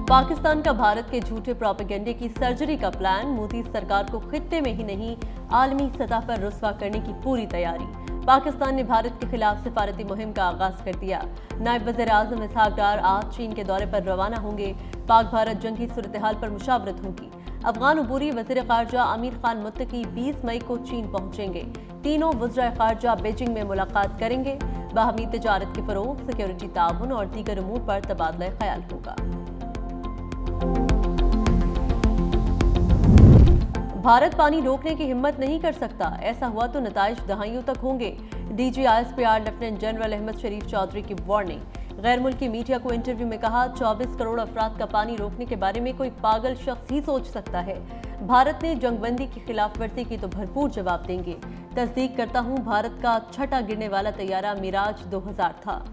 पाकिस्तान का भारत के झूठे प्रोपेगेंडे की सर्जरी का प्लान। मोदी सरकार को खित्ते में ही नहीं आलमी सतह पर रुस्वा करने की पूरी तैयारी। पाकिस्तान ने भारत के खिलाफ सिफारती मुहिम का आगाज कर दिया। नायब वज़ीर आज़म इसहाक डार आज चीन के दौरे पर रवाना होंगे। पाक भारत जंगी सूरत-ए-हाल पर मुशावरत होगी। अफगान अबूरी वज़ीर ख़ारजा आमिर खान मुत्तकी 20 मई को चीन पहुंचेंगे। तीनों वज़ीर ख़ारजा बीजिंग में मुलाकात करेंगे। बाहमी तिजारत के फ़रोग़, सिक्योरिटी ताउन और दीगर उमूर पर तबादला ख्याल होगा। भारत पानी रोकने की हिम्मत नहीं कर सकता। ऐसा हुआ तो नताइज दहाइयों तक होंगे। DG ISPR lieutenant general Ahmad Sharif Chaudhry की वार्निंग। गैर मुल्की मीडिया को इंटरव्यू में कहा, 24 करोड़ अफराद का पानी रोकने के बारे में कोई पागल शख्स ही सोच सकता है। भारत ने जंगबंदी की खिलाफ वर्जी की तो भरपूर जवाब देंगे। तस्दीक करता हूँ, भारत का छठा गिरने वाला तैयारा मिराज 2000 था।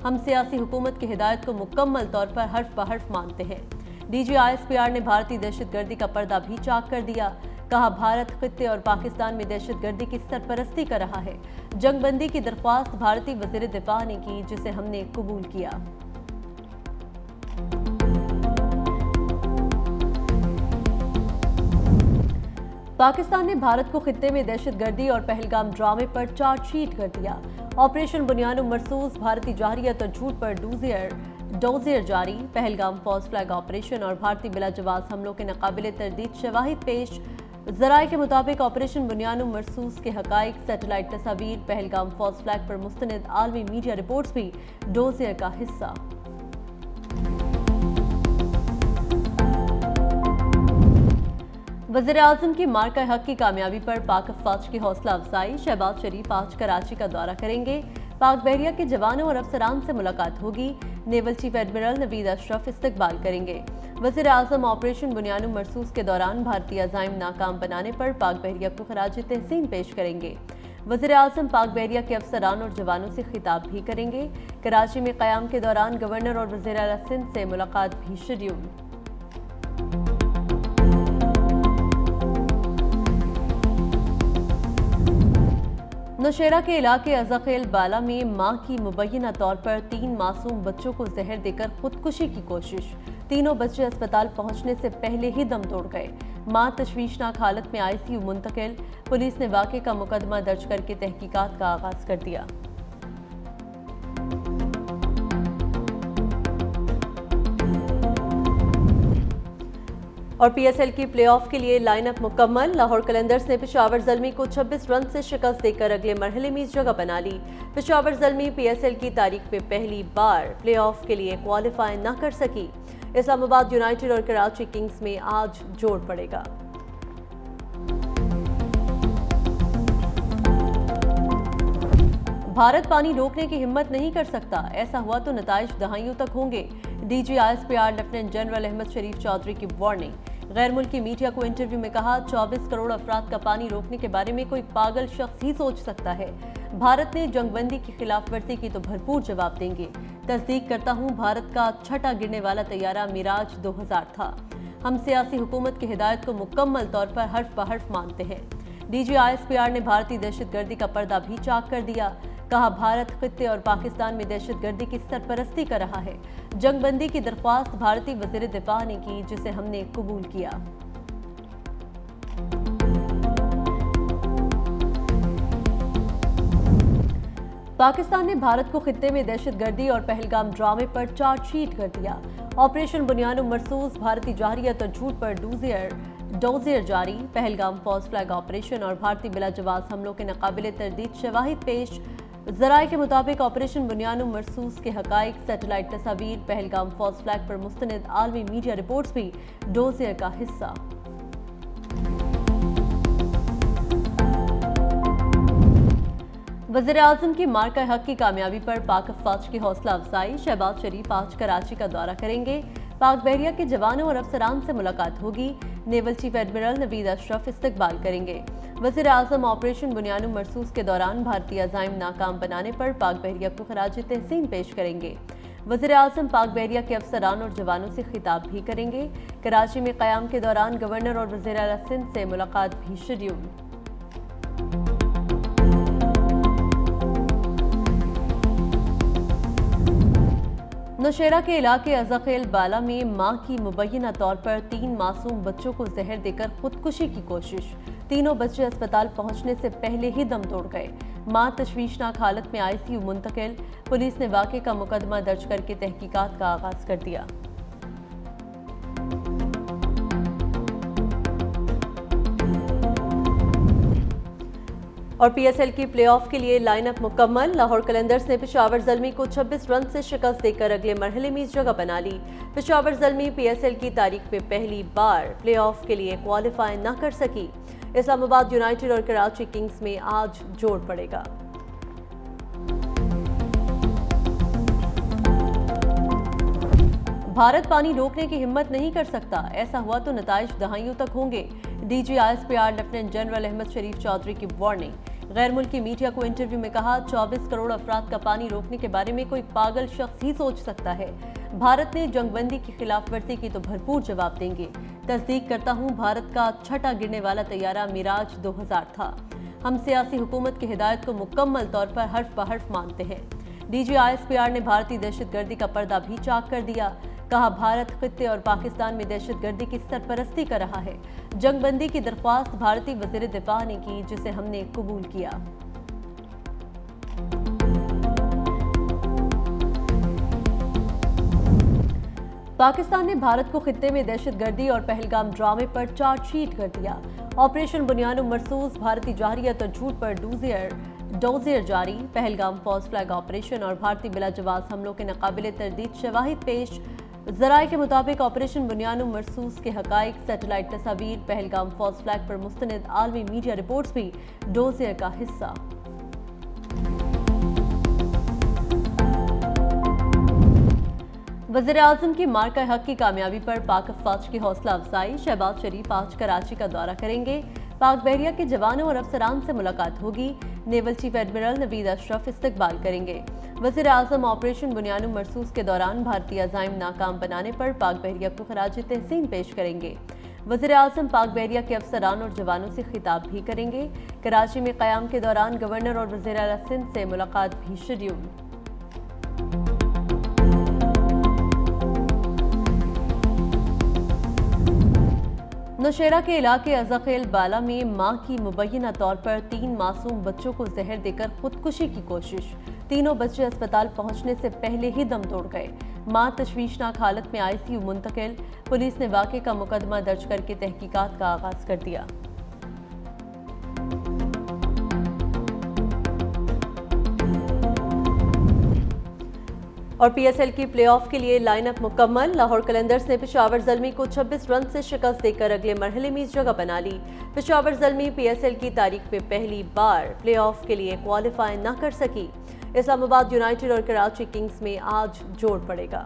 हम सियासी हुकूमत की हिदायत को मुकम्मल तौर पर हर्फ बहर्फ मानते हैं। डीजी ISPR ने भारतीय दहशतगर्दी का पर्दा भी चाक कर दिया। कहा, भारत खित्ते और पाकिस्तान में दहशतगर्दी की सरपरस्ती कर रहा है। जंगबंदी की दरख्वास्त भारतीय वज़ीर दिफा ने की, जिसे हमने कबूल किया। पाकिस्तान ने भारत को खित्ते में दहशतगर्दी और पहलगाम ड्रामे पर चार्जशीट कर दिया। ऑपरेशन बुनियानुम मरसूस, भारतीय जाहिरियत और झूठ पर डोजियर जारी। पहलगाम फॉल्स फ्लैग ऑपरेशन और भारतीय बिला जवाब हमलों के नाकाबिले तरदीद शवाहिद पेश। ज़राए के मुताबिक ऑपरेशन बुनियानुम मरसूस के हकाइक, सैटेलाइट तस्वीर, पहलगाम फॉल्स फ्लैग पर मुस्तनद आलमी मीडिया रिपोर्ट्स भी डोजियर का हिस्सा। वज़ीर आज़म की मार्का हक की कामयाबी पर पाक अफवाज की हौसला अफजाई। शहबाज शरीफ आज कराची का दौरा करेंगे। पाक बहरिया के जवानों और अफसरान से मुलाकात होगी। Naval chief admiral Naveed Ashraf इस्तकबाल करेंगे। वज़ीर आज़म ऑपरेशन बुनियानुम मरसूस के दौरान भारतीय अज़ाइम नाकाम बनाने पर पाक बहरिया को खराज तहसीन पेश करेंगे। वज़ीर आज़म पाक बहरिया के अफसरान और जवानों से खिताब भी करेंगे। कराची में क़याम के दौरान गवर्नर और वज़ीर आला सिंध से मुलाकात भी शेड्यूल। नौशेरा के इलाके अज़खेल बाला में मां की मुबैना तौर पर 3 मासूम बच्चों को जहर देकर खुदकुशी की कोशिश। तीनों बच्चे अस्पताल पहुंचने से पहले ही दम तोड़ गए। मां तशवीशनाक हालत में ICU मुंतकिल। पुलिस ने वाक़े का मुकदमा दर्ज करके तहकीकात का आगाज कर दिया। और PSL की प्लेऑफ के लिए लाइनअप मुकम्मल। लाहौर कलंदर्स ने पेशावर ज़ल्मी को 26 रन से शिकस्त देकर अगले मरहले में जगह बना ली। पेशावर ज़ल्मी PSL की तारीख में पहली बार प्लेऑफ के लिए क्वालिफाई न कर सकी। इस्लामाबाद यूनाइटेड और कराची किंग्स में आज जोड़ पड़ेगा। भारत पानी रोकने की हिम्मत नहीं कर सकता। ऐसा हुआ तो नताइज दहाइयों तक होंगे। DG ISPR lieutenant general Ahmad Sharif Chaudhry की वार्निंग। गैर मुल्की मीडिया को इंटरव्यू में कहा, 24 करोड़ अफराद का पानी रोकने के बारे में कोई पागल शख्स ही सोच सकता है। भारत ने जंगबंदी की खिलाफ वर्जी की तो भरपूर जवाब देंगे। तस्दीक करता हूँ, भारत का छठा गिरने वाला तैयारा मिराज 2000 था। हम सियासी हुकूमत की हिदायत को मुकम्मल तौर पर हर्फ बहर्फ मानते हैं। डीजी ISPR ने भारतीय दहशतगर्दी का पर्दा भी चाक कर दिया। कहा, भारत खित्ते और पाकिस्तान में दहशतगर्दी की सरपरस्ती कर रहा है। जंगबंदी की दरख्वास्त भारतीय वज़ीर दिफा ने की, जिसे हमने कबूल किया। पाकिस्तान ने भारत को खित्ते में दहशतगर्दी और पहलगाम ड्रामे पर चार्जशीट कर दिया। ऑपरेशन बुनियानुम मरसूस, भारतीय जाहिरियत और झूठ पर डोजियर जारी। पहलगाम फॉल्स फ्लैग ऑपरेशन और भारतीय बिला जवाब हमलों के नाकाबिले तरदीद शवाहिद पेश। ज़राए के मुताबिक ऑपरेशन बुनियानुम मरसूस के हकाइक, सैटेलाइट तस्वीर, पहलगाम फॉल्स फ्लैग पर मुस्तनद आलमी मीडिया रिपोर्ट्स भी डोजियर का हिस्सा। वज़ीर आज़म की मार्का हक की कामयाबी पर पाक अफवाज की हौसला अफजाई। शहबाज शरीफ आज कराची का दौरा करेंगे। पाक बहरिया के जवानों और अफसरान से मुलाकात होगी। Naval chief admiral Naveed Ashraf इस्तकबाल करेंगे। वज़ीर आज़म ऑपरेशन बुनियानुम मरसूस के दौरान भारतीय अज़ाइम नाकाम बनाने पर पाक बहरिया को खराज तहसीन पेश करेंगे। वज़ीर आज़म पाक बहरिया के अफसरान और जवानों से खिताब भी करेंगे। कराची में क़याम के दौरान गवर्नर और वज़ीर आला सिंध से मुलाकात भी शेड्यूल। नौशेरा के इलाके अज़खेल बाला में मां की मुबैना तौर पर 3 मासूम बच्चों को जहर देकर खुदकुशी की कोशिश। तीनों बच्चे अस्पताल पहुंचने से पहले ही दम तोड़ गए। मां तशवीशनाक हालत में आईसीयू मुंतकिल। पुलिस ने वाक़े का मुकदमा दर्ज करके तहकीकात का आगाज कर दिया। और पीएसएल की प्लेऑफ के लिए लाइनअप मुकम्मल। लाहौर कलंदर्स ने पेशावर ज़ल्मी को 26 रन से शिकस्त देकर अगले मरहले में जगह बना ली। पेशावर ज़ल्मी पीएसएल की तारीख में पहली बार प्लेऑफ के लिए क्वालिफाई न कर सकी। इस्लामाबाद यूनाइटेड और कराची किंग्स में आज जोड़ पड़ेगा। भारत पानी रोकने की हिम्मत नहीं कर सकता, ऐसा हुआ तो नताइज दहाइयों तक होंगे। DGISPR lieutenant general Ahmad Sharif Chaudhry की वार्निंग। गैर मुल्की मीडिया को इंटरव्यू में कहा, 24 करोड़ अफराद का पानी रोकने के बारे में कोई पागल शख्स ही सोच सकता है। भारत ने जंगबंदी की खिलाफ वर्जी की तो भरपूर जवाब देंगे। तस्दीक करता हूँ, भारत का छठा गिरने वाला तैयारा मिराज 2000 था। हम सियासी हुकूमत की हिदायत को मुकम्मल तौर पर हर्फ बहर्फ मानते हैं। DGISPR ने भारतीय दहशतगर्दी का पर्दा भी चाक कर दिया। कहा, भारत खित्ते और पाकिस्तान में दहशतगर्दी की सरपरस्ती कर रहा है। जंगबंदी की दरख्वास्त भारतीय वज़ीर दिफा ने की, जिसे हमने कबूल किया। पाकिस्तान ने भारत को खित्ते में दहशतगर्दी और पहलगाम ड्रामे पर चार्जशीट कर दिया। ऑपरेशन बुनियानुम मरसूस, भारतीय जाहिरियत और झूठ पर डोजियर जारी। पहलगाम फॉल्स फ्लैग ऑपरेशन और भारतीय बिलाजवाब हमलों के नाकाबिले तरदीद शवाहिद पेश। ज़राए के मुताबिक ऑपरेशन बुनियानुम मरसूस के हकाइक, सैटेलाइट तस्वीर, पहलगाम फॉल्स फ्लैग पर मुस्तनद आलमी मीडिया रिपोर्ट्स भी डोजियर का हिस्सा। वज़ीर आज़म की मार्का हक की कामयाबी पर पाक अफवाज की हौसला अफजाई। शहबाज शरीफ आज कराची का दौरा करेंगे। पाक बहरिया के जवानों और अफसरान से मुलाकात होगी। Naval chief admiral Naveed Ashraf इस्तकबाल करेंगे। वज़ीर आज़म ऑपरेशन बुनियानुम मरसूस के दौरान भारतीय अज़ाइम नाकाम बनाने पर पाक बहरिया को खराज तहसीन पेश करेंगे। वज़ीर आज़म पाक बहरिया के अफसरान और जवानों से खिताब भी करेंगे। कराची में क़याम के दौरान गवर्नर और वज़ीर आला सिंध से मुलाकात भी शेड्यूल। नौशेरा के इलाके अज़खेल बाला में मां की मुबैना तौर पर 3 मासूम बच्चों को जहर देकर खुदकुशी की कोशिश। तीनों बच्चे अस्पताल पहुंचने से पहले ही दम तोड़ गए। मां तशवीशनाक हालत में आईसीयू मुंतकिल। पुलिस ने वाक़े का मुकदमा दर्ज करके तहकीकात का आगाज कर दिया। और पीएसएल की प्लेऑफ के लिए लाइनअप मुकम्मल। लाहौर कलंदर्स ने पेशावर ज़ल्मी को 26 रन से शिकस्त देकर अगले मरहले में जगह बना ली। पेशावर ज़ल्मी पीएसएल की तारीख में पहली बार प्लेऑफ के लिए क्वालिफाई न कर सकी। इस्लामाबाद यूनाइटेड और कराची किंग्स में आज जोड़ पड़ेगा।